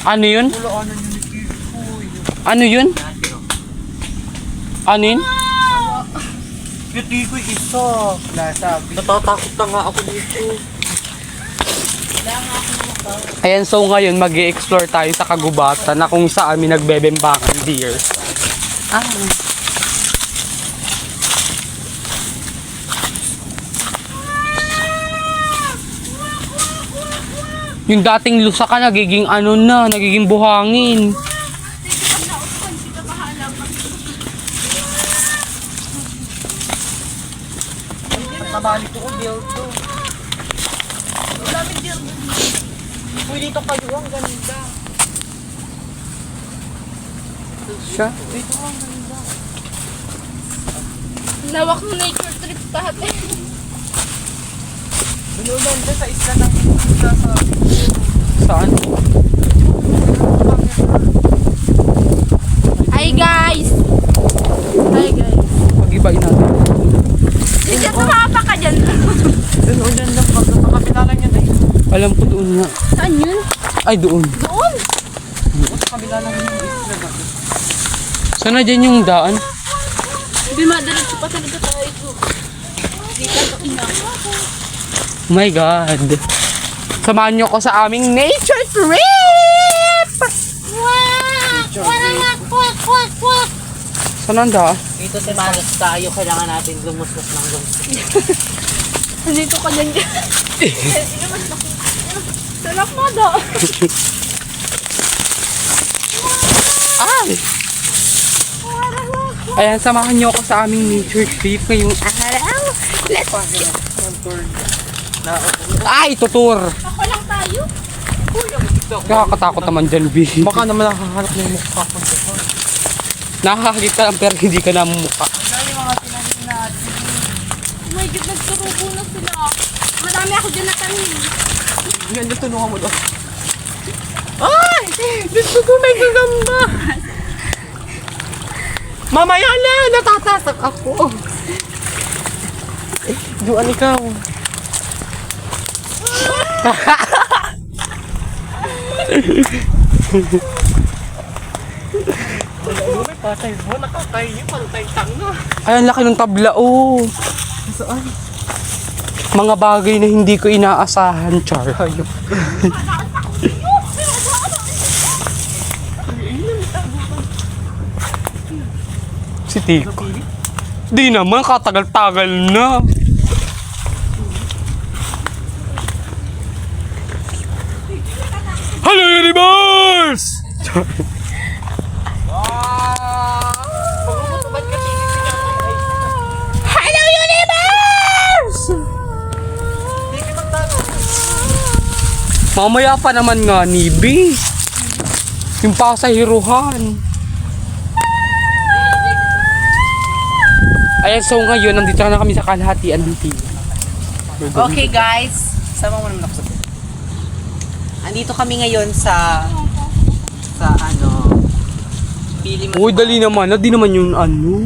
Ano yun? Ano yun? Ano yun? Kitikoy isa. Nasabi. Natatakot na nga ako dito. Ayan, so ngayon mag-i-explore tayo sa kagubatan na kung saan may nagbebembangan deer. Yung dating lusaka nagiging ano na, nagiging buhangin. Nabalik ko deal to. Uy, dito kayo ang ganda. Siya? Dito ang ganda. Lawak ng nature trip dati. Binulan din sa isla ng isla sa... Saan? Hi guys! Hi guys! Pag-ibain natin. Hindi tumapa ka dyan. Binulan lang pag nakakilala niya na yun. Alam ko doon nga. Saan yun? Ay, doon. Doon! Sa kabila lang yung isla ba? Saan na dyan yung daan? Hindi madiretso pa talaga tayo. Dito sa ina. Oh my God. Samahan nyo ko sa aming nature trip! Saan ang daan? Dito si Manos tayo, kailangan natin lumuslos ng lumuslos. Dito ka dyan dyan. Sarap mo do. Ay! Ayan, samahan nyo ako sa aming nature trip ngayong araw. Let's go! Ay, tutur! Ako lang tayo. Nakakatakot naman dyan, B. Baka naman nakahanap na yung mukha ko. Nakakakit ka lang pero hindi ka namumukha. Dali mga tinanin natin. Oh my God, nagsurubo na sila. Marami ako dyan natanim. Yan, tulungan mo doon. Ay! Gusto ko may gagamba! Mamaya na! Natatasak ako! Juan, ikaw. May patay mo, nakakain yung pantay tanga. Ay, ang laki ng tabla, oh. Saan? Mga bagay na hindi ko inaasahan, Char. Si Tiko. Di naman, katagal-tagal na. Hello, universe! Hello, universe! Mamaya pa naman nga, Nibi. Yung pasahiruhan. Ayan, so ngayon, nandito na kami sa kalahatian ng team. Okay guys, sama mo naman ako sa andito kami ngayon sa ano, pili mo. Uy, dali naman. Di naman yung ano.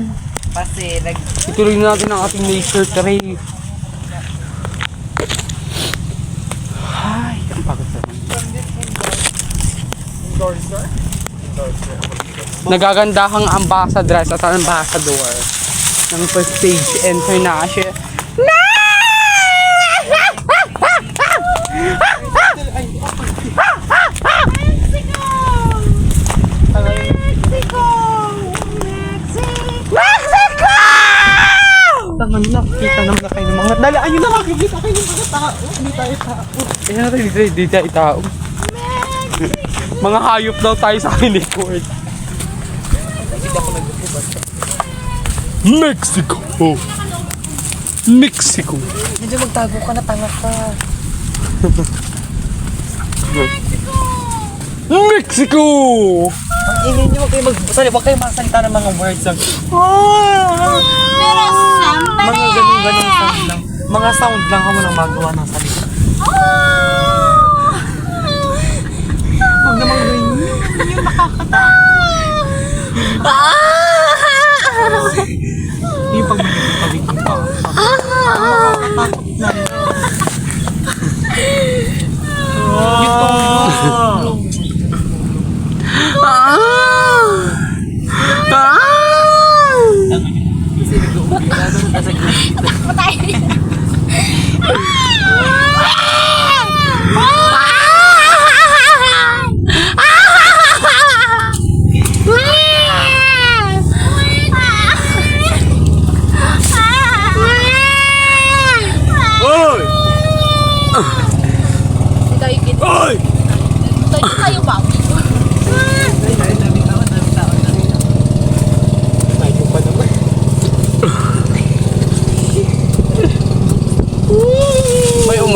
Kasi Ituloy natin ang ating nature trip. Ay, ang pagod naman. Nagagandahang ambassador at ambassador ng first stage international. tangan na, kita naman na kayo ng mga dali. Ayun na, makikita kayo ng mga tao. Hindi tayo tao. Ayan natin, di tayo tao. Mga hayop daw tayo sa akin ni Kurt. Mexico! Mexico! Hindi magtago ka na, tanga ka. Mexico! Ang ingay nyo, huwag kayo masalita ng mga words. Pero somebody Mga ganun-ganun sound lang. Mga sound lang ka mo nang magawa ng salita. Huwag namang rin yung nakakatawa. Yung pag magpapagiging pa. Nakakatakot na. Yung tono.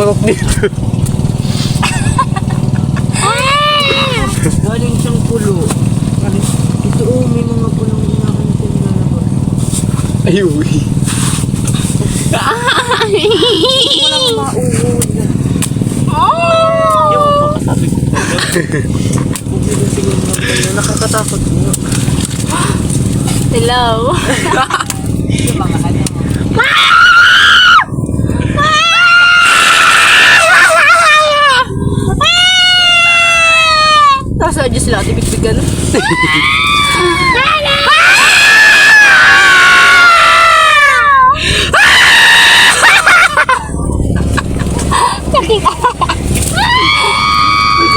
manok dito. Galing siyang pulo. Ito may mga pulong inakan sa nilalabas. Ayuy. Walang mauhod. Oh! Yung papasabi ko pa. Bumili siguro ng pulo. Nakakatakot mo. Hello. Yung mga ano. Tapos na sila, tibig-bigan. Hindi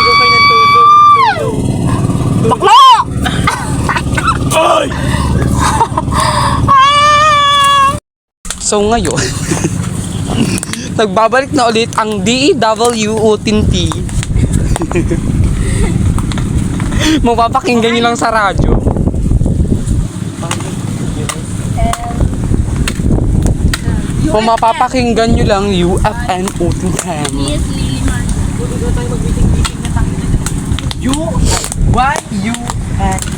ko kayo ng tulong. Bakla! So ngayon, nagbabalik na ulit ang DEWUTNT. Mapapakinggan nyo lang sa radyo. Kung mapapakinggan nyo lang UFN Utuhem. Yes, Lily Martin. Buti ko tayo mag-meeting-meeting na tayo. U-Y-U-N